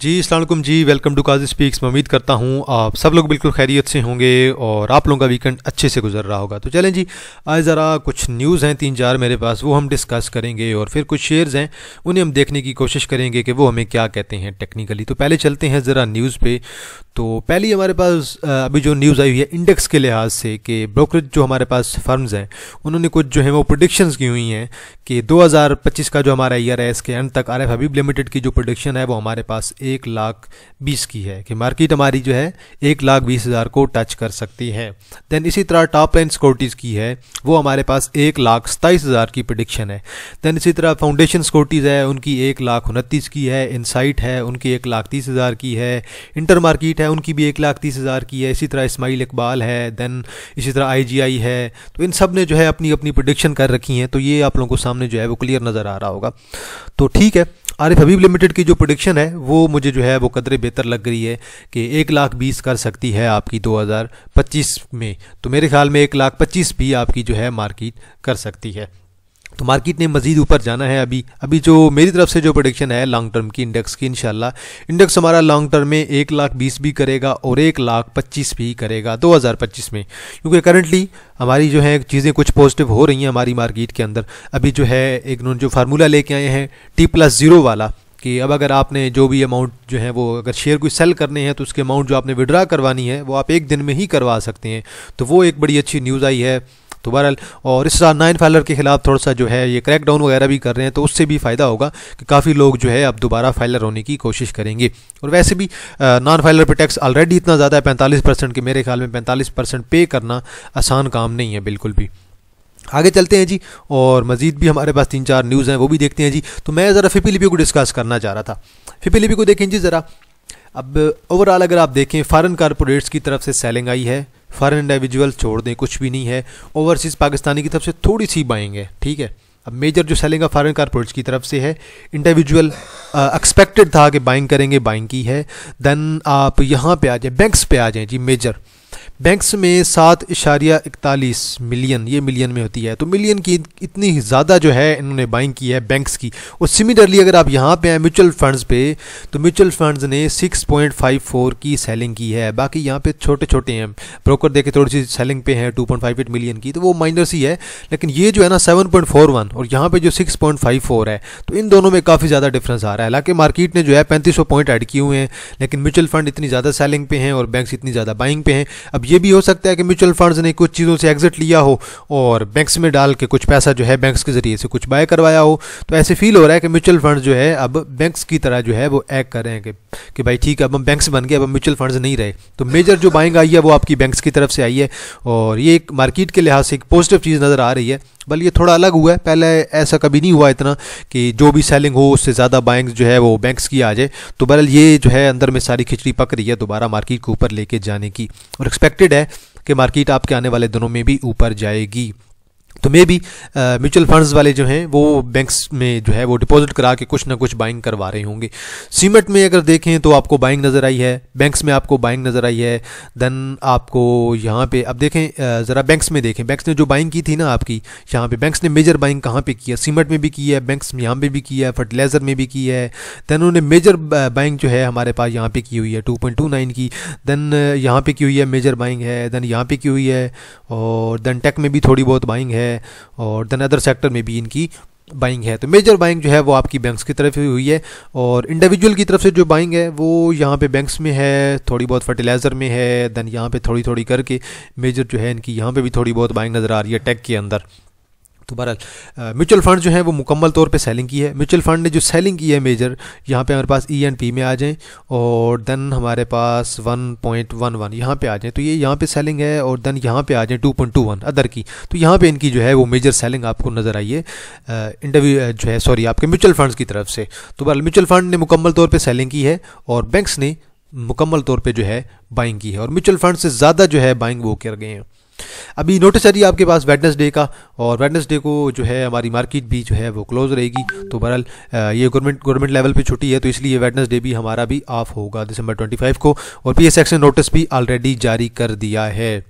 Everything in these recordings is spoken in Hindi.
जी अस्सलाम वालेकुम जी, वेलकम टू काजी स्पीक्स। मैं उम्मीद करता हूँ आप सब लोग बिल्कुल खैरियत से होंगे और आप लोगों का वीकेंड अच्छे से गुजर रहा होगा। तो चलें जी, आज ज़रा कुछ न्यूज़ हैं 3-4 मेरे पास, वो हम डिस्कस करेंगे और फिर कुछ शेयर्स हैं उन्हें हम देखने की कोशिश करेंगे कि वो हमें क्या कहते हैं टेक्निकली। तो पहले चलते हैं ज़रा न्यूज़ पे। तो पहली हमारे पास अभी जो न्यूज़ आई हुई है इंडेक्स के लिहाज से कि ब्रोकरेज जो हमारे पास फर्म्स हैं उन्होंने कुछ जो है वो प्रेडिक्शंस की हुई हैं कि 2025 का जो हमारा ईयर है इसके अंत तक आरिफ हबीब लिमिटेड की जो प्रेडिक्शन है वो हमारे पास 1,20,000 की है कि मार्केट हमारी जो है 1,20,000 को टच कर सकती है। देन इसी तरह टॉप लाइन सिक्योरिटीज़ की है वो हमारे पास 1,27,000 की प्रेडिक्शन है। देन इसी तरह फाउंडेशन सिक्योरिटीज़ है उनकी 1,29,000 की है। इनसाइट है उनकी 1,30,000 की है। इंटर मार्केट है उनकी भी 1,30,000 की है। इसी तरह इस्माइल इकबाल है। देन इसी तरह IGI है। तो इन सब ने जो है अपनी अपनी प्रेडिक्शन कर रखी हैं। तो ये आप लोगों को सामने जो है वो क्लियर नज़र आ रहा होगा। तो ठीक है, आरिफ हबीब लिमिटेड की जो प्रेडिक्शन है वो मुझे जो है वो कदरे बेहतर लग रही है कि 1,20,000 कर सकती है आपकी 2025 में। तो मेरे ख्याल में 1,25,000 भी आपकी जो है मार्केट कर सकती है। तो मार्केट ने मज़ीद ऊपर जाना है। अभी जो मेरी तरफ से जो प्रेडिक्शन है लॉन्ग टर्म की इंडेक्स की, इंशाल्लाह इंडेक्स हमारा लॉन्ग टर्म में 1,20,000 भी करेगा और 1,25,000 भी करेगा 2025 में, क्योंकि करंटली हमारी जो है चीज़ें कुछ पॉजिटिव हो रही हैं हमारी मार्केट के अंदर। अभी जो है एक जो फार्मूला लेके आए हैं T+0 वाला कि अब अगर आपने जो भी अमाउंट जो है वो अगर शेयर को सेल करने हैं तो उसके अमाउंट जो आपने विड्रा करवानी है वो आप एक दिन में ही करवा सकते हैं। तो वो एक बड़ी अच्छी न्यूज़ आई है। तो बहरहाल और इस तरह नॉन फाइलर के ख़िलाफ़ थोड़ा सा जो है ये क्रैक डाउन वगैरह भी कर रहे हैं, तो उससे भी फ़ायदा होगा कि काफ़ी लोग जो है अब दोबारा फाइलर होने की कोशिश करेंगे। और वैसे भी नॉन फाइलर पे टैक्स ऑलरेडी इतना ज़्यादा है 45% के, मेरे ख्याल में 45% पे करना आसान काम नहीं है बिल्कुल भी। आगे चलते हैं जी और मज़ीद भी हमारे पास 3-4 न्यूज़ हैं वो भी देखते हैं जी। तो मैं ज़रा FIPLIP को डिस्कस करना चाह रहा था। FIPLIP को देखें जी ज़रा। अब ओवरऑल अगर आप देखें फॉरेन कारपोरेट्स की तरफ से सेलिंग आई है, फॉरेन इंडिविजुअल छोड़ दें कुछ भी नहीं है। ओवरसीज़ पाकिस्तानी की तरफ से थोड़ी सी बाइंग है, ठीक है। अब मेजर जो सेलिंग है फॉरेन कारपोरेट्स की तरफ से है। इंडिविजुअल एक्सपेक्टेड था कि बाइंग करेंगे, बाइंग की है। देन आप यहाँ पे आ जाए, बैंक्स पे आ जाएँ जी। मेजर बैंक्स में 7.41 मिलियन, ये मिलियन में होती है, तो मिलियन की इतनी ज़्यादा जो है इन्होंने बाइंग की है बैंक्स की। और सिमिलरली अगर आप यहाँ पे आए म्यूचुअल फंड्स पे, तो म्यूचुअल फंड्स ने 6.54 की सेलिंग की है। बाकी यहाँ पे छोटे छोटे हैं ब्रोकर देखे थोड़ी सी सेलिंग पे है 2.58 मिलियन की, तो वो माइनर सी है। लेकिन ये जो है ना 7.41 और यहाँ पे जो 6.54 है, तो इन दोनों में काफ़ी ज़्यादा डिफरेंस आ रहा है। हालांकि मार्केट ने जो है 3500 पॉइंट ऐड किए हुए हैं, लेकिन म्यूचुअल फंड इतनी ज़्यादा सेलिंग पे हैं और बैंक्स इतनी ज़्यादा बाइंग पे हैं। अब ये भी हो सकता है कि म्यूचुअल फंड्स ने कुछ चीज़ों से एग्जिट लिया हो और बैंक्स में डाल के कुछ पैसा जो है बैंक्स के ज़रिए से कुछ बाय करवाया हो। तो ऐसे फील हो रहा है कि म्यूचुअल फंड्स जो है अब बैंक्स की तरह जो है वो एक्ट कर रहे हैं कि भाई ठीक है अब हम बैंक्स बन गए, अब हम म्यूचुअल फंड्स नहीं रहे। तो मेजर जो बाइंग आई है वो आपकी बैंक्स की तरफ से आई है और ये एक मार्केट के लिहाज से एक पॉजिटिव चीज़ नज़र आ रही है। बल ये थोड़ा अलग हुआ है, पहले ऐसा कभी नहीं हुआ इतना कि जो भी सेलिंग हो उससे ज़्यादा बाइंग्स जो है वो बैंक्स की आ जाए। तो बहरहाल ये जो है अंदर में सारी खिचड़ी पक रही है दोबारा मार्केट को ऊपर लेके जाने की, और एक्सपेक्टेड है कि मार्केट आपके आने वाले दिनों में भी ऊपर जाएगी। तो मे भी म्यूचुअल फंड्स वाले जो हैं वो बैंक्स में जो है वो डिपॉजिट करा के कुछ ना कुछ बाइंग करवा रहे होंगे। सीमेंट में अगर देखें तो आपको बाइंग नज़र आई है, बैंक्स में आपको बाइंग नज़र आई है। देन आपको यहाँ पे अब देखें ज़रा बैंक्स में देखें, बैंक्स ने जो बाइंग की थी ना आपकी यहाँ पे, बैंक्स ने मेजर बाइंग कहाँ पे की है, सीमेंट में भी की है, बैंक्स यहाँ पे भी की है, फर्टिलाइज़र में भी की है। देन उन्होंने मेजर बाइंग जो है हमारे पास यहाँ पे की हुई है 2.29 की। देन यहाँ पे की हुई है मेजर बाइंग है। देन यहाँ पे की हुई है और देन टेक में भी थोड़ी बहुत बाइंग है और देन अदर सेक्टर में भी इनकी बाइंग है। तो मेजर बाइंग जो है वो आपकी बैंक्स की तरफ ही हुई है और इंडिविजुअल की तरफ से जो बाइंग है वो यहाँ पे बैंक्स में है, थोड़ी बहुत फर्टिलाइज़र में है। देन यहाँ पे थोड़ी थोड़ी करके मेजर जो है इनकी यहाँ पे भी थोड़ी बहुत बाइंग नज़र आ रही है टेक के अंदर। तो बहरहाल म्यूचुअल फंड जो है वो मुकम्मल तौर पे सेलिंग की है। म्यूचुअल फंड ने जो सेलिंग की है मेजर, यहाँ पे हमारे पास E&P में आ जाएं और देन हमारे पास 1.11 यहाँ पे आ जाएं, तो ये यहाँ पे सेलिंग है। और देन यहाँ पे आ जाएं 2.21 अदर की, तो यहाँ पे इनकी जो है वो मेजर सेलिंग आपको नज़र आई है जो है सॉरी आपके म्यूचुअल फंड्स की तरफ से। तो बहरहाल म्यूचुअल फंड ने मुकम्मल तौर पर सेलिंग की है और बैंक्स ने मुकम्मल तौर पर जो है बाइंग की है और म्यूचुअल फंड से ज़्यादा जो है बाइंग वो कर गए हैं। अभी नोटिस आ रही है आपके पास वेडनेसडे का, और वेडनेसडे को जो है हमारी मार्केट भी जो है वो क्लोज रहेगी। तो बहरहाल ये गवर्नमेंट लेवल पे छुट्टी है, तो इसलिए वेडनेसडे भी हमारा भी ऑफ होगा दिसंबर 25 को, और PSX ने नोटिस भी ऑलरेडी जारी कर दिया है।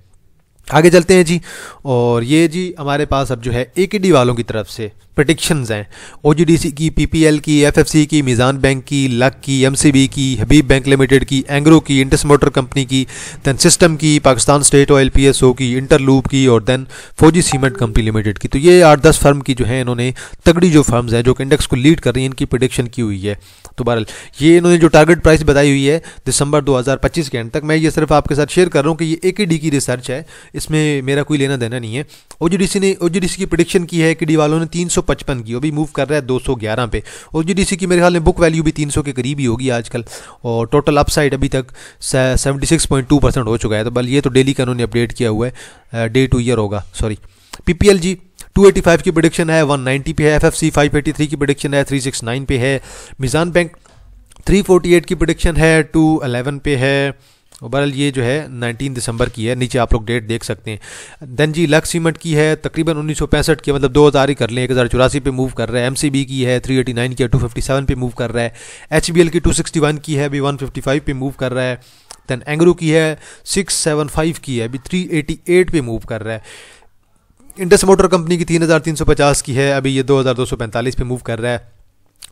आगे चलते हैं जी, और ये जी हमारे पास अब जो है AKD वालों की तरफ से प्रेडिक्शंस हैं ओजीडीसी की, पीपीएल की, एफएफसी की, मीज़ान बैंक की, लक की, एमसीबी की, हबीब बैंक लिमिटेड की, एंग्रो की, इंडस मोटर कंपनी की, दैन सिस्टम की, पाकिस्तान स्टेट ऑयल पीएसओ की, इंटरलूप की और दैन फौजी सीमेंट कंपनी लिमिटेड की। तो ये 8-10 फर्म की जो है इन्होंने तगड़ी जो फर्म्स हैं जो कि इंडेक्स को लीड कर रही हैं, इनकी प्रेडिक्शन की हुई है। तो बहरहाल ये इन्होंने जो टारगेट प्राइस बताई हुई है दिसंबर 2025 के एंड तक, मैं ये सिर्फ आपके साथ शेयर कर रहा हूँ कि ये AKD की रिसर्च है, इसमें मेरा कोई लेना देना नहीं है। ओजीडीसी की प्रेडिक्शन की है AKD वालों ने 355 की, अभी मूव कर रहा है 211 पे। ओजीडीसी की मेरे ख्याल में बुक वैल्यू भी 300 के करीब ही होगी आजकल, और टोटल अपसाइड अभी तक 76.2% हो चुका है। तो बल ये तो डेली का उन्होंने अपडेट किया हुआ है, डे टू ईयर होगा, सॉरी। पीपीएल जी 285 की प्रेडिक्शन है, 190 पे है। एफएफसी 583 की प्रेडिक्शन है, 369 पे है। मीज़ान बैंक 348 की प्रेडिक्शन है, 211 पे है। और बहरहाल ये जो है 19 दिसंबर की है, नीचे आप लोग डेट देख सकते हैं। देन जी लक सीमेंट की है तकरीबन 1965 की, मतलब 2000 ही कर लें, 1084 पे मूव कर रहा है। एमसीबी की है 389 की है, 257 पे मूव कर रहा है। एचबीएल की 261 की है, अभी 155 पे मूव कर रहा है। दैन एंग्रो की है 675 की है, अभी 388 पे मूव कर रहा है। इंडस मोटर कंपनी की 3350 की है, अभी ये 2245 पे मूव कर रहा है।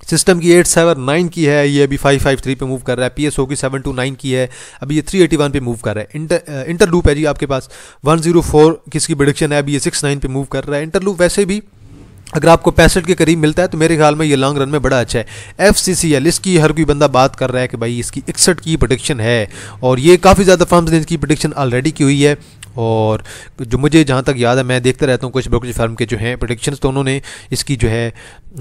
सिस्टम की 879 की है, ये अभी 553 पे मूव कर रहा है। पीएसओ की 729 की है, अभी ये 381 पे मूव कर रहा है। इंटरलूप है जी आपके पास 104 किसकी प्रेडिक्शन है, अभी ये 69 पे मूव कर रहा है। इंटरलूप वैसे भी अगर आपको 65 के करीब मिलता है तो मेरे ख्याल में ये लॉन्ग रन में बड़ा अच्छा है। एफसीसीएल इसकी हर कोई बंदा बात कर रहा है कि भाई इसकी 61 की प्रेडिक्शन है, और ये काफ़ी ज़्यादा फर्म्स ने इसकी प्रेडिक्शन ऑलरेडी की हुई है। और जो मुझे जहाँ तक याद है, मैं देखता रहता हूँ कुछ ब्रोकरेज फर्म के जो हैं प्रेडिक्शंस, तो उन्होंने इसकी जो है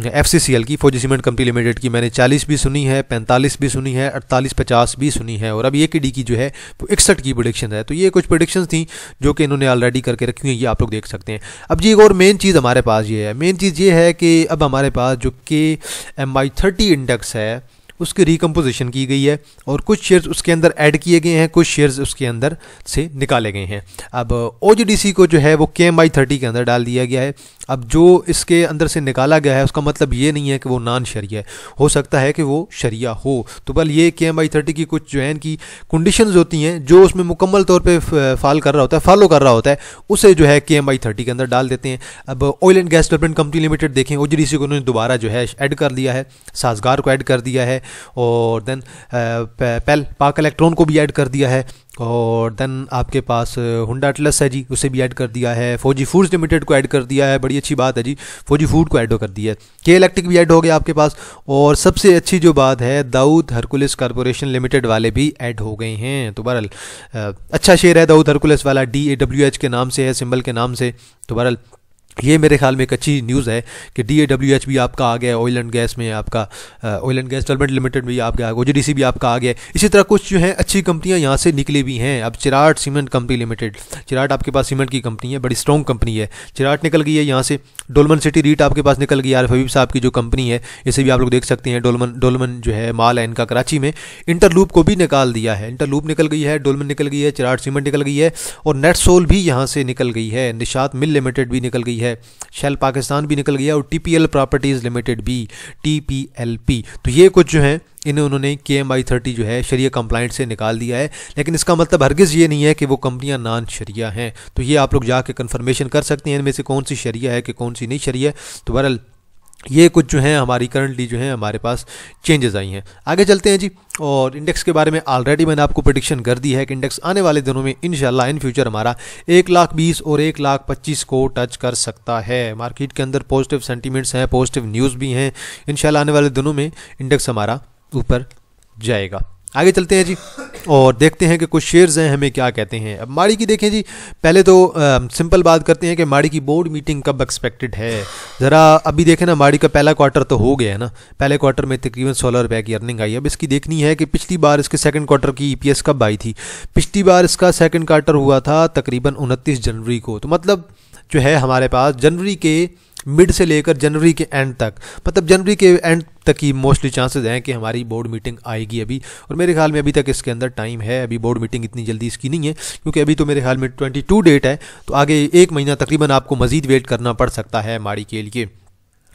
एफसीसीएल की, फौजी सीमेंट कंपनी लिमिटेड की, मैंने 40 भी सुनी है, 45 भी सुनी है, 48-50 भी सुनी है, और अब AKD की जो है वो 61 की प्रेडिक्शन है। तो ये कुछ प्रेडिक्शंस थी जो कि इन्होंने ऑलरेडी करके रखी हुई है, ये आप लोग देख सकते हैं। अब जी एक और मेन चीज़ हमारे पास ये है, मेन चीज़ ये है कि अब हमारे पास जो KMI 30 इंडेक्स है उसकी रिकम्पोजिशन की गई है, और कुछ शेयर्स उसके अंदर ऐड किए गए हैं, कुछ शेयर्स उसके अंदर से निकाले गए हैं। अब OGDC को जो है वो KMI 30 के अंदर डाल दिया गया है। अब जो इसके अंदर से निकाला गया है उसका मतलब ये नहीं है कि वो नॉन शरिया है, हो सकता है कि वो शरिया हो। तो बल ये KMI 30 की कुछ जो है इनकी कंडीशंस होती हैं, जो उसमें मुकम्मल तौर पे फॉलो कर रहा होता है, उसे जो है KMI 30 के अंदर डाल देते हैं। अब oil and gas development company limited देखें, OGDC को उन्होंने दोबारा जो है ऐड कर दिया है, साजगार को ऐड कर दिया है, और देन पाक इलेक्ट्रॉन को भी ऐड कर दिया है, और देन आपके पास हुंडा अटलस है जी, उसे भी ऐड कर दिया है। फौजी फूड्स लिमिटेड को ऐड कर दिया है, बड़ी अच्छी बात है जी, फौजी फूड को ऐड कर दिया है। के इलेक्ट्रिक भी ऐड हो गया आपके पास, और सबसे अच्छी जो बात है दाऊद हरकुलिस कॉरपोरेशन लिमिटेड वाले भी ऐड हो गए हैं। तो बहरहाल अच्छा शेयर है दाऊद हरकुलिस वाला, DAWH के नाम से है, सिंबल के नाम से। तो बहरहाल ये मेरे ख्याल में एक अच्छी न्यूज़ है कि DAWH भी आपका आ गया, ऑयल एंड गैस में आपका oil and gas development limited भी आपका, OGDC भी आपका आ गया। इसी तरह कुछ जो है अच्छी कंपनियां यहाँ से निकली भी हैं। अब Cherat cement company limited, Cherat आपके पास सीमेंट की कंपनी है, बड़ी स्ट्रॉन्ग कंपनी है, चिराट निकल गई है यहाँ से। डोलमन सिटी रीट आपके पास निकल गई, आरिफ हबीब साहब की जो कंपनी है, इसे भी आप लोग देख सकते हैं। डोलमन जो है माल है इनका कराची में। इंटरलूप को भी निकाल दिया है, इंटरलूप निकल गई है, डोलमन निकल गई है, चिराट सीमेंट निकल गई है, और नेटसोल भी यहाँ से निकल गई है। निशात मिल लिमिटेड भी निकल गई है, शेल पाकिस्तान भी निकल गया, और TPL प्रॉपर्टीज़ लिमिटेड भी, TPLP। तो ये कुछ जो है इन्हें उन्होंने KMI 30 जो है शरिया कंप्लाइंट से निकाल दिया है, लेकिन इसका मतलब हरगिज़ ये नहीं है कि वो कंपनियां नॉन शरिया हैं। तो ये आप लोग जाके कंफर्मेशन कर सकते हैं इनमें से कौन सी शरिया है कि कौन सी नहीं शरिया है। तो बहरहाल ये कुछ जो है हमारी करंटली जो है हमारे पास चेंजेस आई हैं। आगे चलते हैं जी, और इंडेक्स के बारे में ऑलरेडी मैंने आपको प्रेडिक्शन कर दी है कि इंडेक्स आने वाले दिनों में इंशाल्लाह इन फ्यूचर हमारा 1,20,000 और 1,25,000 को टच कर सकता है। मार्केट के अंदर पॉजिटिव सेंटीमेंट्स हैं, पॉजिटिव न्यूज़ भी हैं, इंशाल्लाह आने वाले दिनों में इंडेक्स हमारा ऊपर जाएगा। आगे चलते हैं जी, और देखते हैं कि कुछ शेयर्स हैं हमें क्या कहते हैं। अब माड़ी की देखें जी, पहले तो सिंपल बात करते हैं कि माड़ी की बोर्ड मीटिंग कब एक्सपेक्टेड है। ज़रा अभी देखें ना, माड़ी का पहला क्वार्टर तो हो गया है ना, पहले क्वार्टर में तकरीबन 16 रुपये की अर्निंग आई। अब इसकी देखनी है कि पिछली बार इसके सेकंड क्वार्टर की EPS कब आई थी। पिछली बार इसका सेकंड क्वार्टर हुआ था तकरीबन 29 जनवरी को। तो मतलब जो है हमारे पास जनवरी के मिड से लेकर जनवरी के एंड तक, मतलब जनवरी के एंड तक ही मोस्टली चांसेस हैं कि हमारी बोर्ड मीटिंग आएगी अभी। और मेरे ख्याल में अभी तक इसके अंदर टाइम है, अभी बोर्ड मीटिंग इतनी जल्दी इसकी नहीं है, क्योंकि अभी तो मेरे ख्याल में 22 डेट है, तो आगे 1 महीना तकरीबन आपको मज़ीद वेट करना पड़ सकता है माड़ी के लिए।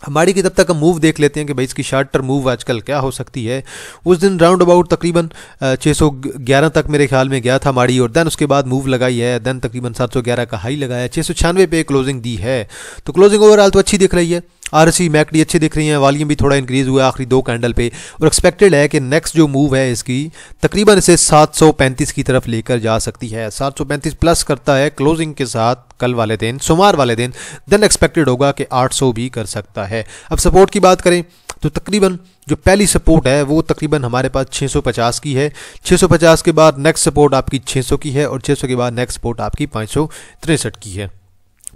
माड़ी की तब तक हम मूव देख लेते हैं कि भाई इसकी शॉर्ट टर्म मूव आजकल क्या हो सकती है। उस दिन राउंड अबाउट तकरीबन 611 तक मेरे ख्याल में गया था माड़ी, और देन उसके बाद मूव लगाई है, देन तकरीबन 711 का हाई लगाया, 696 पे क्लोजिंग दी है। तो क्लोजिंग ओवरऑल तो अच्छी दिख रही है, आरसी मैकडी अच्छी दिख रही हैं, वॉल्यूम भी थोड़ा इंक्रीज हुआ है आखिरी 2 कैंडल पे, और एक्सपेक्टेड है कि नेक्स्ट जो मूव है इसकी तकरीबन इसे 735 की तरफ लेकर जा सकती है। 735 प्लस करता है क्लोजिंग के साथ कल वाले दिन, सोमवार वाले दिन, देन एक्सपेक्टेड होगा कि 800 भी कर सकता है। अब सपोर्ट की बात करें तो तकरीबन जो पहली सपोर्ट है वो तकरीबन हमारे पास 650 की है। 650 के बाद नेक्स्ट सपोर्ट आपकी 600 की है, और 600 के बाद नेक्स्ट सपोर्ट आपकी 563 की है।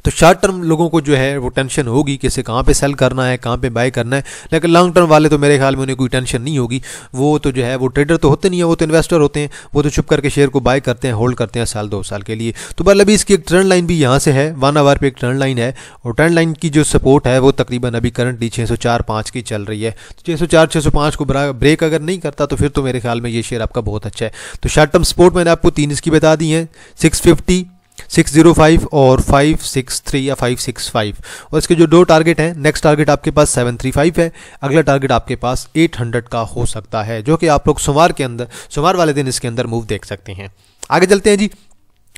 तो शॉर्ट टर्म लोगों को जो है वो टेंशन होगी कि इसे कहाँ पे सेल करना है, कहाँ पे बाय करना है, लेकिन लॉन्ग टर्म वाले तो मेरे ख्याल में उन्हें कोई टेंशन नहीं होगी। वो तो जो है वो ट्रेडर तो होते नहीं है, वो तो इन्वेस्टर होते हैं, वो तो चुप करके शेयर को बाय करते हैं, होल्ड करते हैं साल 2 साल के लिए। तो बल अभी इसकी एक ट्रेंड लाइन भी यहाँ से है, 1 आवर पे एक ट्रेंड लाइन है, और ट्रेंड लाइन की जो सपोर्ट है वो तकरीबन अभी करंटली 604-5 की चल रही है। तो 604-605 को ब्रेक अगर नहीं करता तो फिर तो मेरे ख्याल में ये शेयर आपका बहुत अच्छा है। तो शॉर्ट टर्म सपोर्ट मैंने आपको 3 इसकी बता दी हैं, 650, 605 और 563 या 565, और इसके जो 2 टारगेट हैं, नेक्स्ट टारगेट आपके पास 735 है, अगला टारगेट आपके पास 800 का हो सकता है, जो कि आप लोग सोमवार वाले दिन इसके अंदर मूव देख सकते हैं। आगे चलते हैं जी।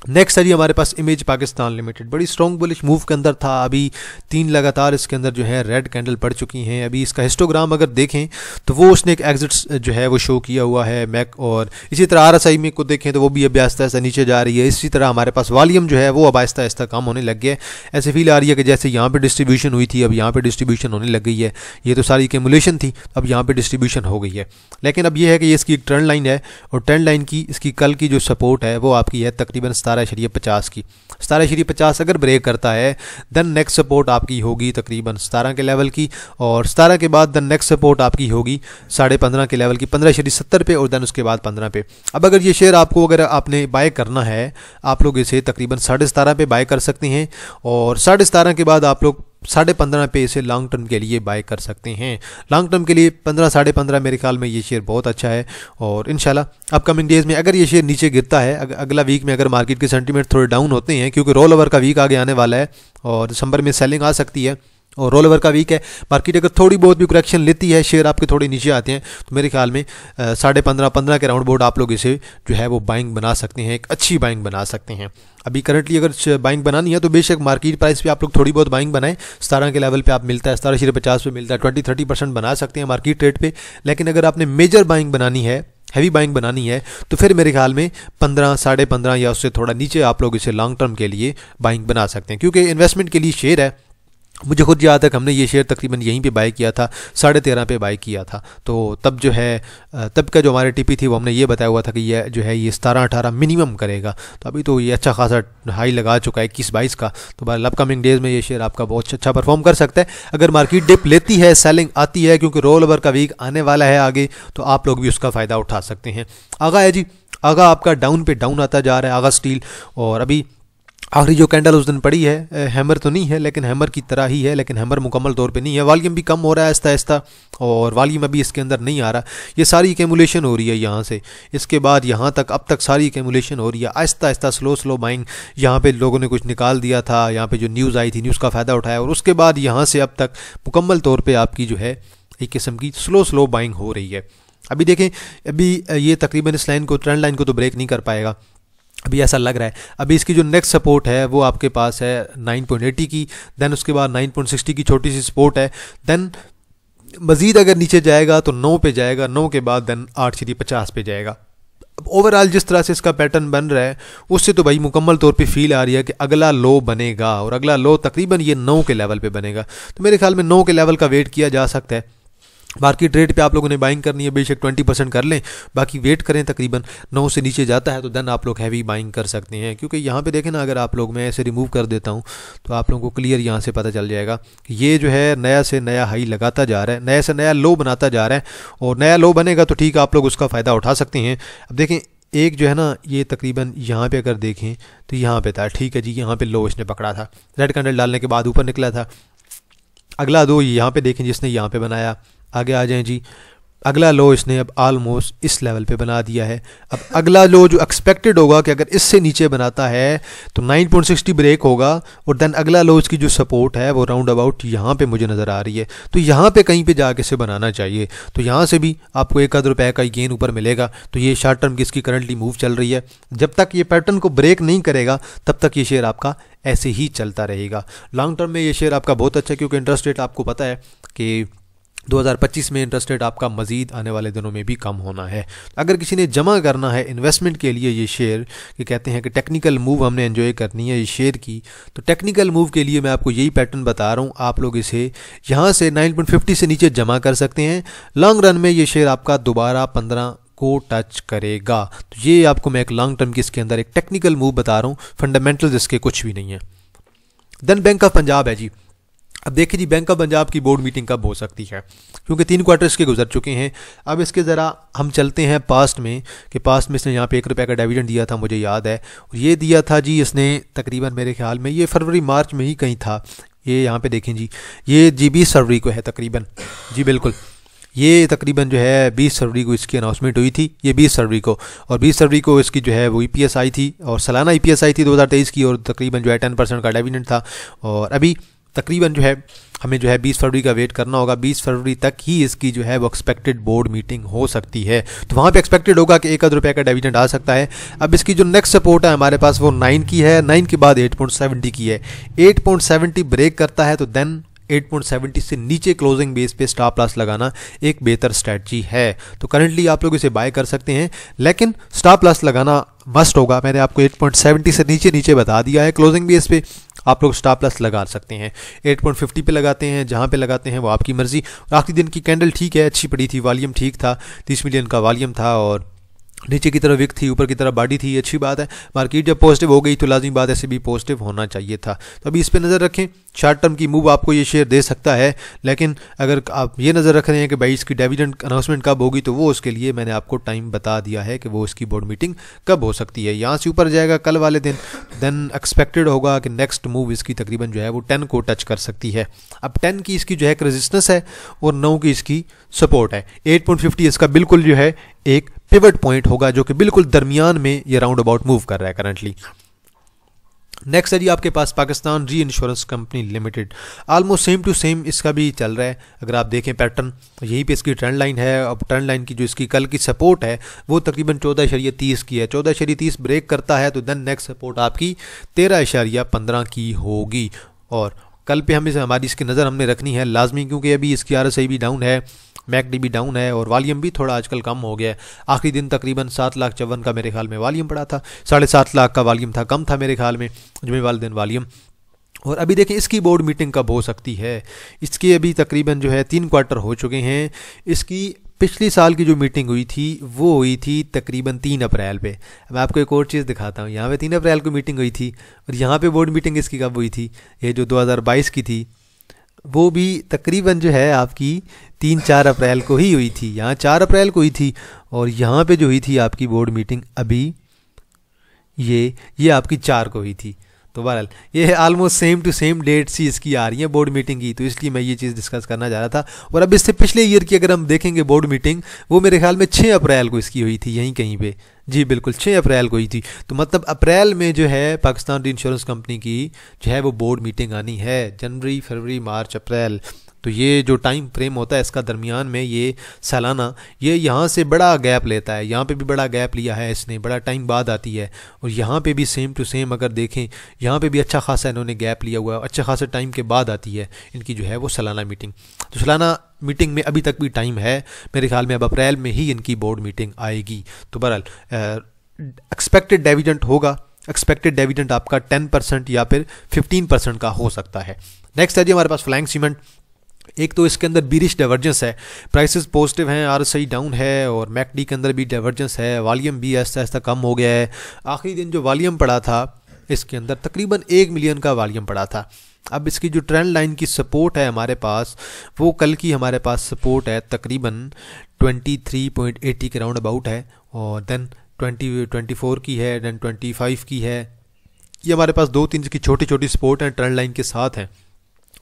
नेक्स्ट है जी हमारे पास इमेज पाकिस्तान लिमिटेड, बड़ी स्ट्रॉन्ग बुलिश मूव के अंदर था, अभी 3 लगातार इसके अंदर जो है रेड कैंडल पड़ चुकी हैं। अभी इसका हिस्टोग्राम अगर देखें तो वो उसने एक एग्जिट जो है वो शो किया हुआ है मैक, और इसी तरह RSI में को देखें तो वो भी अभी आहिस्ता आहिस्ता नीचे जा रही है। इसी तरह हमारे पास वॉल्यूम जो है वो अब आहिस्ता आहिस्ता कम होने लग गया है। ऐसे फील आ रही है कि जैसे यहाँ पर डिस्ट्रीब्यूशन हुई थी अब यहाँ पर डिस्ट्रीब्यूशन होने लग गई है। ये तो सारी एक्यूमुलेशन थी, अब यहाँ पर डिस्ट्रीब्यूशन हो गई है। लेकिन अब ये है कि ये इसकी एक ट्रेंड लाइन है, और ट्रेंड लाइन की इसकी कल की जो सपोर्ट है वो आपकी है तकरीबन 17.50 की। 17.50 अगर ब्रेक करता है देन नेक्स्ट सपोर्ट आपकी होगी तकरीबन 17 के लेवल की, और 17 के बाद देन नेक्स्ट सपोर्ट आपकी होगी 15.5 के लेवल की, 15.70 पे, और देन उसके बाद 15 पे। अब अगर ये शेयर आपको अगर आपने बाय करना है, आप लोग इसे तकरीबन 17.5 पे बाय कर सकते हैं, और 17.5 के बाद आप लोग 15.5 पे इसे लॉन्ग टर्म के लिए बाय कर सकते हैं। लॉन्ग टर्म के लिए 15-15.5 मेरे ख्याल में ये शेयर बहुत अच्छा है, और इंशाल्लाह अपकमिंग डेज में अगर ये शेयर नीचे गिरता है, अगला वीक में अगर मार्केट के सेंटीमेंट थोड़े डाउन होते हैं, क्योंकि रोल ओवर का वीक आगे आने वाला है और दिसंबर में सेलिंग आ सकती है और रोल ओवर का वीक है, मार्केट अगर थोड़ी बहुत भी करेक्शन लेती है, शेयर आपके थोड़े नीचे आते हैं, तो मेरे ख्याल में 15.5 के राउंड बोर्ड आप लोग इसे जो है वो बाइंग बना सकते हैं, एक अच्छी बाइंग बना सकते हैं। अभी करंटली अगर बाइंग बनानी है तो बेशक मार्केट प्राइस पे आप लोग थोड़ी बहुत बाइंग बनाएं, 17 के लेवल पे आप मिलता है, 17.50 पे मिलता है, 20-30% बना सकते हैं मार्केट रेट पे। लेकिन अगर आपने मेजर बाइंग बनानी है, हैवी बाइंग बनानी है, तो फिर मेरे ख्याल में 15-15.5 या उससे थोड़ा नीचे आप लोग इसे लॉन्ग टर्म के लिए बाइंग बना सकते हैं, क्योंकि इन्वेस्टमेंट के लिए शेयर है। मुझे खुद याद है कि हमने ये शेयर तकरीबन यहीं पे बाय किया था, 13.5 पे बाय किया था। तो तब जो है तब का जो हमारे टीपी थी वो हमने ये बताया हुआ था कि ये जो है ये 17-18 मिनिमम करेगा। तो अभी तो ये अच्छा खासा हाई लगा चुका है 21-22 का। तो अपकमिंग डेज में ये शेयर आपका बहुत अच्छा परफॉर्म कर सकता है। अगर मार्केट डिप लेती है, सेलिंग आती है, क्योंकि रोल ओवर का वीक आने वाला है आगे, तो आप लोग भी उसका फ़ायदा उठा सकते हैं। आगा है जी, आगा आपका डाउन पे डाउन आता जा रहा है, आगा स्टील, और अभी आखिरी जो कैंडल उस दिन पड़ी है, हैमर तो नहीं है लेकिन हैमर की तरह ही है, लेकिन हैमर मुकम्मल तौर पे नहीं है। वॉल्यूम भी कम हो रहा है आहिस्ता आहिस्ता, और वॉल्यूम अभी इसके अंदर नहीं आ रहा। ये सारी एक्यूमुलेशन हो रही है यहाँ से, इसके बाद यहाँ तक, अब तक सारी एक्यूमुलेशन हो रही है आहिस्ता आहिस्ता, स्लो बाइंग। यहाँ पे लोगों ने कुछ निकाल दिया था, यहाँ पे जो न्यूज़ आई थी, न्यूज़ का फ़ायदा उठाया, और उसके बाद यहाँ से अब तक मुकम्मल तौर पर आपकी जो है एक किस्म की स्लो बाइंग हो रही है। अभी देखें, अभी ये तकरीबन इस लाइन को, ट्रेंड लाइन को तो ब्रेक नहीं कर पाएगा, अभी ऐसा लग रहा है। अभी इसकी जो नेक्स्ट सपोर्ट है वो आपके पास है 9.80 की, देन उसके बाद 9.60 की छोटी सी सपोर्ट है, देन मज़ीद अगर नीचे जाएगा तो 9 पे जाएगा, 9 के बाद देन 8.50 पे जाएगा। ओवरऑल जिस तरह से इसका पैटर्न बन रहा है उससे तो भाई मुकम्मल तौर पे फील आ रही है कि अगला लो बनेगा, और अगला लो तकरीबन ये 9 के लेवल पे बनेगा। तो मेरे ख्याल में 9 के लेवल का वेट किया जा सकता है। मार्केट रेट पे आप लोगों ने बाइंग करनी है, बेशक 20% कर लें, बाकी वेट करें, तकरीबन 9 से नीचे जाता है तो देन आप लोग हैवी बाइंग कर सकते हैं। क्योंकि यहाँ पे देखें ना, अगर आप लोग, मैं ऐसे रिमूव कर देता हूँ तो आप लोगों को क्लियर यहाँ से पता चल जाएगा कि ये जो है नया से नया हाई लगाता जा रहा है, नया से नया लो बनाता जा रहा है, और नया लो बनेगा तो ठीक, आप लोग उसका फ़ायदा उठा सकते हैं। अब देखें, एक जो है ना, ये तकरीबन यहाँ पे अगर देखें तो यहाँ पे था, ठीक है जी, यहाँ पे लो इसने पकड़ा था, रेड कैंडल डालने के बाद ऊपर निकला था। अगला दो यहाँ पे देखें जिसने यहाँ पे बनाया, आगे आ जाएं जी, अगला लो इसने अब ऑलमोस्ट इस लेवल पे बना दिया है। अब अगला लो जो एक्सपेक्टेड होगा कि अगर इससे नीचे बनाता है तो 9.60 ब्रेक होगा, और देन अगला लो इसकी जो सपोर्ट है वो राउंड अबाउट यहाँ पे मुझे नज़र आ रही है। तो यहाँ पे कहीं पे जाके इसे बनाना चाहिए, तो यहाँ से भी आपको 1 रुपये का गेन ऊपर मिलेगा। तो ये शॉर्ट टर्म की इसकी करंटली मूव चल रही है, जब तक ये पैटर्न को ब्रेक नहीं करेगा तब तक ये शेयर आपका ऐसे ही चलता रहेगा। लॉन्ग टर्म में ये शेयर आपका बहुत अच्छा है, क्योंकि इंटरेस्ट रेट आपको पता है कि 2025 में इंटरेस्ट रेट आपका मज़ीद आने वाले दिनों में भी कम होना है। अगर किसी ने जमा करना है इन्वेस्टमेंट के लिए ये शेयर, कि कहते हैं कि टेक्निकल मूव हमने एंजॉय करनी है इस शेयर की, तो टेक्निकल मूव के लिए मैं आपको यही पैटर्न बता रहा हूँ। आप लोग इसे यहाँ से 9.50 से नीचे जमा कर सकते हैं। लॉन्ग रन में ये शेयर आपका दोबारा 15 को टच करेगा। तो ये आपको मैं एक लॉन्ग टर्म की इसके अंदर एक टेक्निकल मूव बता रहा हूँ, फंडामेंटल्स इसके कुछ भी नहीं है। देन बैंक ऑफ पंजाब है जी। अब देखिए जी, बैंक ऑफ पंजाब की बोर्ड मीटिंग कब हो सकती है, क्योंकि 3 क्वार्टर्स के गुजर चुके हैं। अब इसके ज़रा हम चलते हैं पास्ट में, कि पास्ट में इसने यहाँ पे 1 रुपये का डिविडेंड दिया था, मुझे याद है। और ये दिया था जी इसने तकरीबन मेरे ख्याल में ये फरवरी मार्च में ही कहीं था। ये यहाँ पे देखें जी, ये जी 20 फरवरी को है तकरीबन, जी बिल्कुल। ये तकरीबन जो है 20 फरवरी को इसकी अनाउंसमेंट हुई थी, ये 20 फरवरी को, और 20 फरवरी को इसकी जो है वो EPS आई थी, और सालाना EPS आई थी 2023 की, और तकरीबन जो है 10% का डिविडेंड था। और अभी तकरीबन जो है हमें जो है 20 फरवरी का वेट करना होगा। 20 फरवरी तक ही इसकी जो है वो एक्सपेक्टेड बोर्ड मीटिंग हो सकती है, तो वहाँ पे एक्सपेक्टेड होगा कि 1 रुपये का डिविडेंड आ सकता है। अब इसकी जो नेक्स्ट सपोर्ट है हमारे पास वो 9 की है, 9 के बाद 8.70 की है। 8.70 ब्रेक करता है तो देन 8.70 से नीचे क्लोजिंग बेस पे स्टॉप लॉस लगाना एक बेहतर स्ट्रेटजी है। तो करंटली आप लोग इसे बाय कर सकते हैं, लेकिन स्टॉप लॉस लगाना मस्ट होगा। मैंने आपको 8.70 से नीचे बता दिया है। क्लोजिंग बेस पे आप लोग स्टॉप लॉस लगा सकते हैं, 8.50 पे लगाते हैं, जहाँ पे लगाते हैं वो आपकी मर्जी। आखिरी दिन की कैंडल ठीक है, अच्छी पड़ी थी, वॉल्यूम ठीक था, 30 मिलियन का वॉल्यूम था, और नीचे की तरफ विक थी, ऊपर की तरफ बॉडी थी, अच्छी बात है। मार्केट जब पॉजिटिव हो गई तो लाजमी बात ऐसे भी पॉजिटिव होना चाहिए था। तो अभी इस पर नज़र रखें। शॉर्ट टर्म की मूव आपको ये शेयर दे सकता है, लेकिन अगर आप ये नज़र रख रहे हैं कि भाई इसकी डिविडेंड अनाउंसमेंट कब होगी, तो वो उसके लिए मैंने आपको टाइम बता दिया है कि वो इसकी बोर्ड मीटिंग कब हो सकती है। यहाँ से ऊपर जाएगा कल वाले दिन, देन एक्सपेक्टेड होगा कि नेक्स्ट मूव इसकी तकरीबन जो है वो 10 को टच कर सकती है। अब 10 की इसकी जो है एक रेजिस्टेंस है, और 9 की इसकी सपोर्ट है। 8.50 इसका बिल्कुल जो है एक पिवट पॉइंट होगा, जो कि बिल्कुल दरमियान में ये राउंड अबाउट मूव कर रहा है करंटली। नेक्स्ट है जी आपके पास Pakistan re insurance company limited. Almost same to same इसका भी चल रहा है। अगर आप देखें पैटर्न, तो यहीं पे इसकी ट्रेंड लाइन है। अब ट्रेंड लाइन की जो इसकी कल की सपोर्ट है वो तकरीबन 14.30 की है। 14.30 ब्रेक करता है तो देन नेक्स्ट सपोर्ट आपकी 13.15 की होगी। और कल पे हमारी इसकी नज़र हमने रखनी है लाजमी, क्योंकि अभी इसकी RSI भी डाउन है, मैकडी भी डाउन है, और वॉल्यूम भी थोड़ा आजकल कम हो गया है। आखिरी दिन तकरीबन 7,54,000 का मेरे ख्याल में वॉल्यूम पड़ा था, 7.5 लाख का वॉल्यूम था, कम था मेरे ख्याल में जुमे वाले दिन वॉल्यूम। और अभी देखें इसकी बोर्ड मीटिंग कब हो सकती है। इसकी अभी तकरीबन जो है 3 क्वार्टर हो चुके हैं। इसकी पिछली साल की जो मीटिंग हुई थी वो हुई थी तकरीबन 3 अप्रैल पे। मैं आपको एक और चीज़ दिखाता हूँ। यहाँ पे 3 अप्रैल को मीटिंग हुई थी, और यहाँ पे बोर्ड मीटिंग इसकी कब हुई थी, ये जो 2022 की थी, वो भी तकरीबन जो है आपकी 3-4 अप्रैल को ही हुई थी। यहाँ 4 अप्रैल को हुई थी, और यहाँ पे जो हुई थी आपकी बोर्ड मीटिंग अभी ये आपकी 4 को हुई थी। तो बहरहाल ये almost same to same date सी इसकी आ रही है बोर्ड मीटिंग की, तो इसलिए मैं ये चीज़ डिस्कस करना चाह रहा था। और अब इससे पिछले ईयर की अगर हम देखेंगे बोर्ड मीटिंग, वो मेरे ख्याल में 6 अप्रैल को इसकी हुई थी, यहीं कहीं पे, जी बिल्कुल 6 अप्रैल को हुई थी। तो मतलब अप्रैल में जो है पाकिस्तान री इंश्योरेंस कंपनी की जो है वो बोर्ड मीटिंग आनी है। जनवरी, फरवरी, मार्च, अप्रैल, तो ये जो टाइम फ्रेम होता है इसका दरमियान में ये सालाना ये यहाँ से बड़ा गैप लेता है। यहाँ पे भी बड़ा गैप लिया है इसने, बड़ा टाइम बाद आती है। और यहाँ पे भी सेम टू सेम अगर देखें, यहाँ पे भी अच्छा खासा इन्होंने गैप लिया हुआ है, अच्छा खासा टाइम के बाद आती है इनकी जो है वो सालाना मीटिंग। तो सालाना मीटिंग में अभी तक भी टाइम है, मेरे ख्याल में अब अप्रैल में ही इनकी बोर्ड मीटिंग आएगी। तो बहरहाल एक्सपेक्टेड डिविडेंड होगा, एक्सपेक्टेड डिविडेंड आपका 10% या फिर 15% का हो सकता है। नेक्स्ट है जी हमारे पास फ्लाइंग सीमेंट। एक तो इसके अंदर बीरिश डाइवर्जेंस है, प्राइसेस पॉजिटिव हैं, RSI डाउन है, और मैकडी के अंदर भी डाइवर्जेंस है, वॉल्यूम भी ऐसा ऐसा कम हो गया है। आखिरी दिन जो वॉल्यूम पड़ा था इसके अंदर तकरीबन 1 मिलियन का वॉल्यूम पड़ा था। अब इसकी जो ट्रेंड लाइन की सपोर्ट है हमारे पास, वो कल की हमारे पास सपोर्ट है तकरीबन 23.80 के राउंड अबाउट है, और देन 24 की है, देन 25 की है। ये हमारे पास 2-3 की छोटी छोटी सपोर्ट हैं ट्रेंड लाइन के साथ हैं।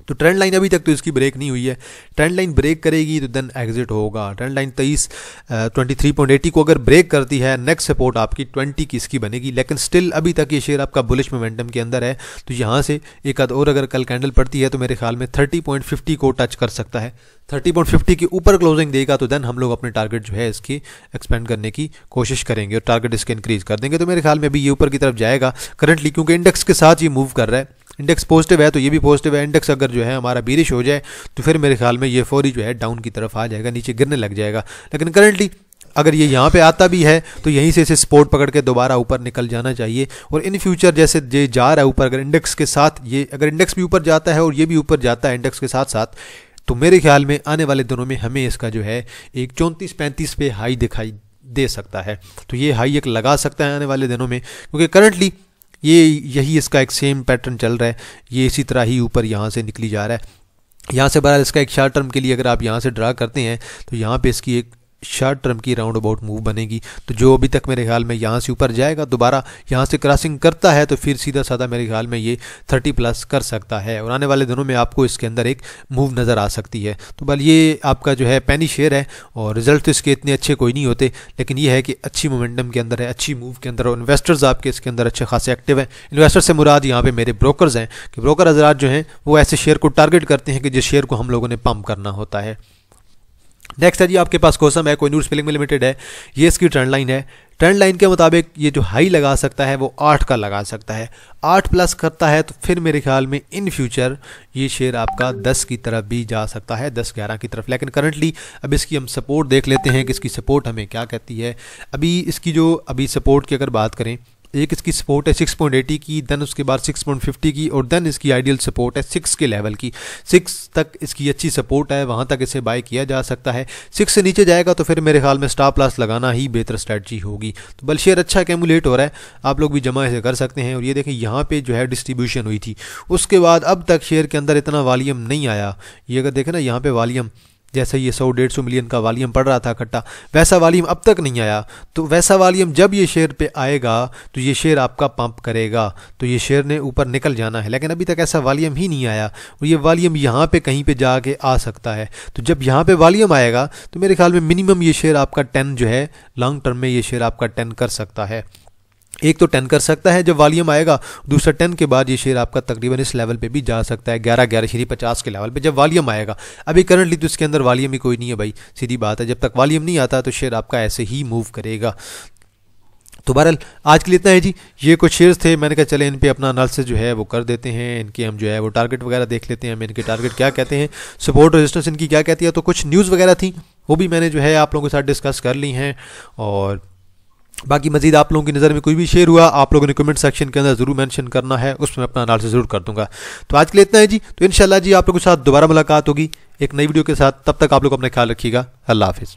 तो ट्रेंड लाइन अभी तक तो इसकी ब्रेक नहीं हुई है। ट्रेंड लाइन ब्रेक करेगी तो देन एग्जिट होगा। ट्रेंड लाइन 23.80 को अगर ब्रेक करती है, नेक्स्ट सपोर्ट आपकी 20 की इसकी बनेगी। लेकिन स्टिल अभी तक ये शेयर आपका बुलिश मोमेंटम के अंदर है, तो यहाँ से एक आध और अगर कल कैंडल पड़ती है तो मेरे ख्याल में 30.50 को टच कर सकता है। 30.50 के ऊपर क्लोजिंग देगा तो देन हम लोग अपने टारगेट जो है इसकी एक्सपेंड करने की कोशिश करेंगे, और टारगेट इसके इंक्रीज कर देंगे। तो मेरे ख्याल में अभी ये ऊपर की तरफ जाएगा करंटली, क्योंकि इंडेक्स के साथ ये मूव कर रहा है। इंडेक्स पॉजिटिव है तो ये भी पॉजिटिव है। इंडेक्स अगर जो है हमारा बीरिश हो जाए तो फिर मेरे ख्याल में ये फौरी जो है डाउन की तरफ आ जाएगा, नीचे गिरने लग जाएगा। लेकिन करंटली अगर ये यहाँ पे आता भी है तो यहीं से इसे सपोर्ट पकड़ के दोबारा ऊपर निकल जाना चाहिए। और इन फ्यूचर जैसे ये जा रहा है ऊपर, अगर इंडेक्स के साथ ये, अगर इंडेक्स भी ऊपर जाता है और ये भी ऊपर जाता है इंडेक्स के साथ साथ, तो मेरे ख्याल में आने वाले दिनों में हमें इसका जो है एक 34-35 पे हाई दिखाई दे सकता है। तो ये हाई एक लगा सकता है आने वाले दिनों में, क्योंकि करंटली यही इसका एक सेम पैटर्न चल रहा है, ये इसी तरह ही ऊपर यहाँ से निकली जा रहा है। यहाँ से बहरहाल इसका एक शॉर्ट टर्म के लिए अगर आप यहाँ से ड्रा करते हैं तो यहाँ पे इसकी एक शॉर्ट टर्म की राउंड अबाउट मूव बनेगी। तो जो अभी तक मेरे ख्याल में यहाँ से ऊपर जाएगा, दोबारा यहाँ से क्रॉसिंग करता है तो फिर सीधा साधा मेरे ख्याल में ये 30 प्लस कर सकता है और आने वाले दिनों में आपको इसके अंदर एक मूव नज़र आ सकती है। तो बल ये आपका जो है पेनी शेयर है और रिजल्ट तो इसके इतने अच्छे कोई नहीं होते, लेकिन ये है कि अच्छी मोमेंटम के अंदर है, अच्छी मूव के अंदर, और इन्वेस्टर्स आपके इसके अंदर अच्छे खासे एक्टिव हैं। इन्वेस्टर से मुराद यहाँ पे मेरे ब्रोकर्स हैं कि ब्रोकर हजरात जो हैं वो ऐसे शेयर को टारगेट करते हैं कि जिस शेयर को हम लोगों ने पंप करना होता है। नेक्स्ट है जी आपके पास कोसम है, कोहिनूर स्पिनिंग मिल लिमिटेड है। ये इसकी ट्रेंड लाइन है। ट्रेंड लाइन के मुताबिक ये जो हाई लगा सकता है वो 8 का लगा सकता है। 8 प्लस करता है तो फिर मेरे ख्याल में इन फ्यूचर ये शेयर आपका 10 की तरफ भी जा सकता है, 10-11 की तरफ। लेकिन करंटली अब इसकी हम सपोर्ट देख लेते हैं कि इसकी सपोर्ट हमें क्या कहती है। अभी इसकी जो अभी सपोर्ट की अगर बात करें, एक इसकी सपोर्ट है 6.80 की, देन उसके बाद 6.50 की, और देन इसकी आइडियल सपोर्ट है 6 के लेवल की। 6 तक इसकी अच्छी सपोर्ट है, वहाँ तक इसे बाय किया जा सकता है। 6 से नीचे जाएगा तो फिर मेरे ख्याल में स्टॉप लॉस लगाना ही बेहतर स्ट्रैटेजी होगी। तो बल शेयर अच्छा कैमुलेट हो रहा है, आप लोग भी जमा इसे कर सकते हैं। और ये देखें यहाँ पे जो है डिस्ट्रीब्यूशन हुई थी, उसके बाद अब तक शेयर के अंदर इतना वॉल्यूम नहीं आया। ये अगर देखें ना यहाँ पे वॉल्यूम, जैसे ये 100-150 मिलियन का वॉल्यूम पड़ रहा था इकट्ठा, वैसा वॉल्यूम अब तक नहीं आया। तो वैसा वॉल्यूम जब ये शेयर पे आएगा तो ये शेयर आपका पंप करेगा, तो ये शेयर ने ऊपर निकल जाना है। लेकिन अभी तक ऐसा वॉल्यूम ही नहीं आया और ये वॉल्यूम यहाँ पे कहीं पे जाके आ सकता है। तो जब यहाँ पे वॉल्यूम आएगा तो मेरे ख्याल में मिनिमम ये शेयर आपका 10 जो है लॉन्ग टर्म में ये शेयर आपका 10 कर सकता है। एक तो 10 कर सकता है जब वॉल्यूम आएगा, दूसरा 10 के बाद ये शेयर आपका तकरीबन इस लेवल पे भी जा सकता है 11-11.50 के लेवल पे जब वॉल्यूम आएगा। अभी करंटली तो इसके अंदर वॉल्यूम ही कोई नहीं है भाई, सीधी बात है। जब तक वॉल्यूम नहीं आता तो शेयर आपका ऐसे ही मूव करेगा। तो बहरहाल आज के लिए इतना है जी। ये कुछ शेयर्स थे, मैंने कहा चले इन पे अपना एनालिसिस जो है वो कर देते हैं, इनके हम जो है वो टारगेट वगैरह देख लेते हैं, हम इनके टारगेट क्या कहते हैं, सपोर्ट रेजिस्टेंस इनकी क्या कहती है। तो कुछ न्यूज़ वगैरह थी वो भी मैंने जो है आप लोगों के साथ डिस्कस कर ली हैं। और बाकी मजीद आप लोगों की नज़र में कोई भी शेयर हुआ आप लोगों ने कमेंट सेक्शन के अंदर ज़रूर मेंशन करना है, उसमें अपना एनालिसिस ज़रूर कर दूंगा। तो आज के लिए इतना है जी। तो इंशाल्लाह जी आप लोगों के साथ दोबारा मुलाकात होगी एक नई वीडियो के साथ। तब तक आप लोग अपना ख्याल रखिएगा। अल्लाह हाफिज़।